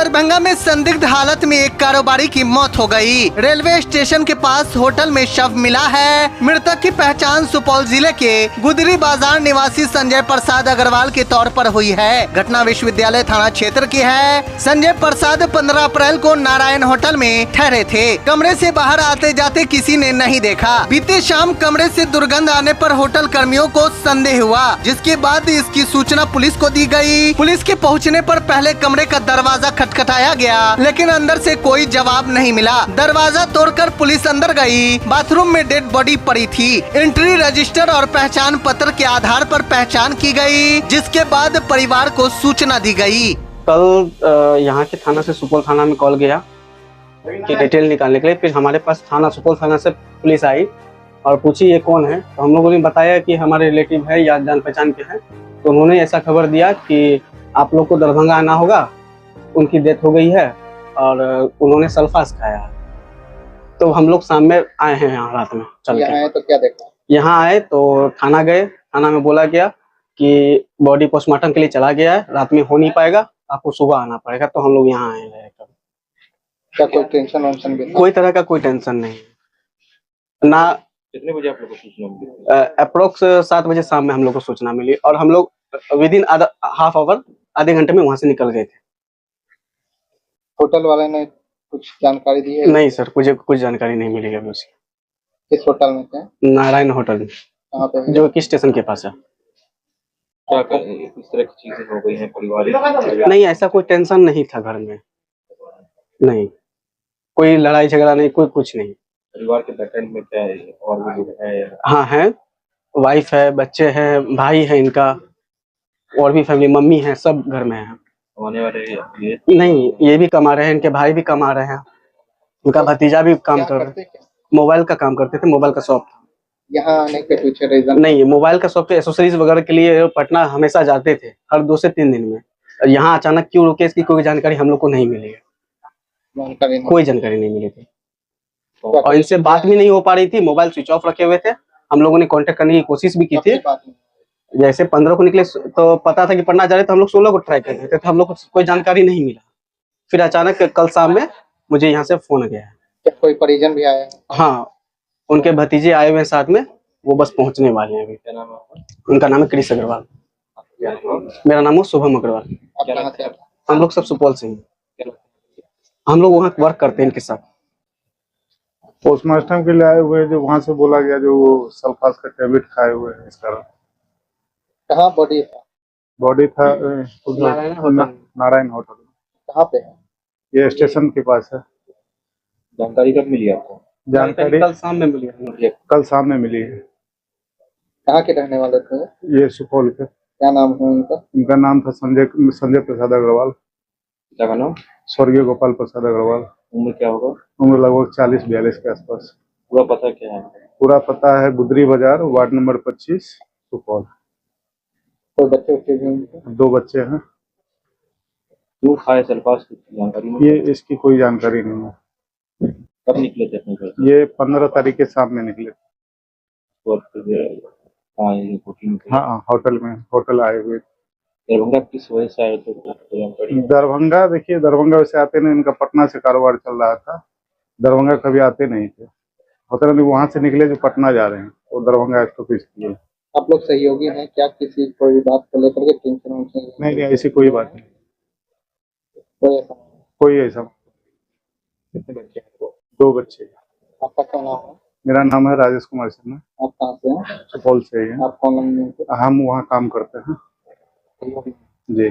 दरभंगा में संदिग्ध हालत में एक कारोबारी की मौत हो गई। रेलवे स्टेशन के पास होटल में शव मिला है। मृतक की पहचान सुपौल जिले के गुदरी बाजार निवासी संजय प्रसाद अग्रवाल के तौर पर हुई है। घटना विश्वविद्यालय थाना क्षेत्र की है। संजय प्रसाद 15 अप्रैल को नारायण होटल में ठहरे थे। कमरे से बाहर आते जाते किसी ने नहीं देखा। बीते शाम कमरे से दुर्गंध आने पर होटल कर्मियों को संदेह हुआ, जिसके बाद इसकी सूचना पुलिस को दी गई। पुलिस के पहुंचने पर पहले कमरे का दरवाजा खटखटाया गया, लेकिन अंदर से कोई जवाब नहीं मिला। दरवाजा तोड़कर पुलिस अंदर गई। बाथरूम में डेड बॉडी पड़ी थी। एंट्री रजिस्टर और पहचान पत्र के आधार पर पहचान की गई, जिसके बाद परिवार को सूचना दी गई। कल यहाँ के थाना से सुपौल थाना में कॉल गया कि डिटेल निकालने के लिए। फिर हमारे पास थाना सुपौल थाना से पुलिस आई और पूछी ये कौन है, तो हम लोगों ने बताया कि हमारे रिलेटिव है या जान पहचान के हैं। तो उन्होंने ऐसा खबर दिया कि आप लोग को दरभंगा आना होगा, उनकी डेथ हो गई है और उन्होंने सल्फास खाया है। तो हम लोग शाम में आए हैं यहाँ रात में चल के। आए तो क्या देखा? यहाँ आए तो थाना गए। थाना में बोला गया कि बॉडी पोस्टमार्टम के लिए चला गया है, रात में हो नहीं पाएगा, आपको सुबह आना पड़ेगा। तो हम लोग यहाँ आए हैं। क्या कोई टेंशन वेंशन भी? कोई तरह का कोई टेंशन नहीं ना। कितने बजे आप लोग को सूचना मिली? अप्रोक्स 7 बजे शाम में हम लोग को सूचना मिली और हम लोग विदिन हाफ आवर आधे घंटे में वहां से निकल गए थे। होटल वाले ने कुछ जानकारी दी है? नहीं सर, मुझे कुछ जानकारी नहीं मिली अभी उसकी। किस होटल में थे? नारायण होटल में, कहाँ पे है? जो कि स्टेशन के पास है। क्या इस तरह की चीजें हो गई हैं परिवार? नहीं, ऐसा कोई टेंशन नहीं था घर में। नहीं, कोई लड़ाई झगड़ा नहीं, कोई कुछ नहीं। परिवार के बैकएंड में क्या है और भी लोग है? हाँ है, वाइफ है, बच्चे हैं, भाई है इनका, और भी फैमिली, मम्मी है, सब घर में है। होने वाले ये नहीं, ये भी कमा रहे हैं, इनके भाई भी कमा रहे हैं, उनका भतीजा भी काम कर रहे हैं। मोबाइल का काम करते थे, मोबाइल का शॉप था। यहाँ आने के पीछे रीजन? नहीं, मोबाइल का शॉप के एसेसरीज वगैरह के लिए पटना हमेशा जाते थे, हर 2 से 3 दिन में। यहाँ अचानक क्यों रुके, इसकी कोई जानकारी हम लोग को नहीं मिली है। कोई जानकारी नहीं मिली थी और इनसे बात भी नहीं हो पा रही थी। मोबाइल स्विच ऑफ रखे हुए थे। हम लोगों ने कांटेक्ट करने की कोशिश भी की थी। जैसे 15 को निकले तो पता था कि पटना जा रहे, तो हम लोग 16 को ट्राई कर रहे थे, तो हम लोग को कोई जानकारी नहीं मिला। फिर अचानक कल शाम में मुझे यहाँ से फोन गया है। क्या कोई परिजन भी आया? हाँ, उनके भतीजे आए हुए हैं साथ में, वो बस पहुंचने वाले हैं अभी। क्या नाम है आपका? उनका नाम है क्रिश अग्रवाल। मेरा नाम है शुभम अग्रवाल। आप कहाँ से? हम लोग सब सुपौल से हैं। हम लोग वहाँ वर्क करते हैं इनके साथ। पोस्टमार्टम के लिए आए हुए, जो वहां से बोला गया जो वो सल्फास का टैबलेट खाए हुए हैं, इस कारण। कहाँ बॉडी था? बॉडी था नारायण होटल। कहाँ पे है? ये स्टेशन के पास है। जानकारी कब मिली आपको? जानकारी कल शाम में मिली है। कल सामने मिली है। कहाँ के रहने वाले थे? ये सुपौल के। क्या नाम है उनका? इनका नाम था संजय प्रसाद अग्रवाल। पिता का नाम? स्वर्गीय गोपाल प्रसाद अग्रवाल। उम्र क्या होगा? उम्र लगभग 40-42 के आसपास। पूरा पता क्या है? पूरा पता है गुदरी बाजार, वार्ड नंबर 25, सुपौल। कोई बच्चे भी उनके? 2 बच्चे हैं। क्यों खाए सल्फास की जानकारी नहीं? ये इसकी कोई जानकारी नहीं है। कब निकले थे अपने घर से? ये 15 तारीख के शाम में निकले। हाँ, होटल में, होटल आए हुए। दरभंगा किस वजह से आए थे? दरभंगा, देखिए दरभंगा वैसे आते नहीं, इनका पटना से कारोबार चल रहा था। दरभंगा कभी आते नहीं थे। होटल में वहां से निकले जो पटना जा रहे हैं, तो दरभंगा स्टॉपेज किए। आप लोग सहयोगी हैं क्या? किसी कोई बात को लेकर के टेंशन वेंशन? नहीं, ऐसी कोई बात नहीं। कोई ऐसा। कितने बच्चे हैं? 2 बच्चे। आपका क्या नाम है? मेरा नाम है राजेश कुमार शर्मा। आप कहाँ से हैं? सुपौल से ही है। आप कौन? हम वहाँ काम करते हैं जी।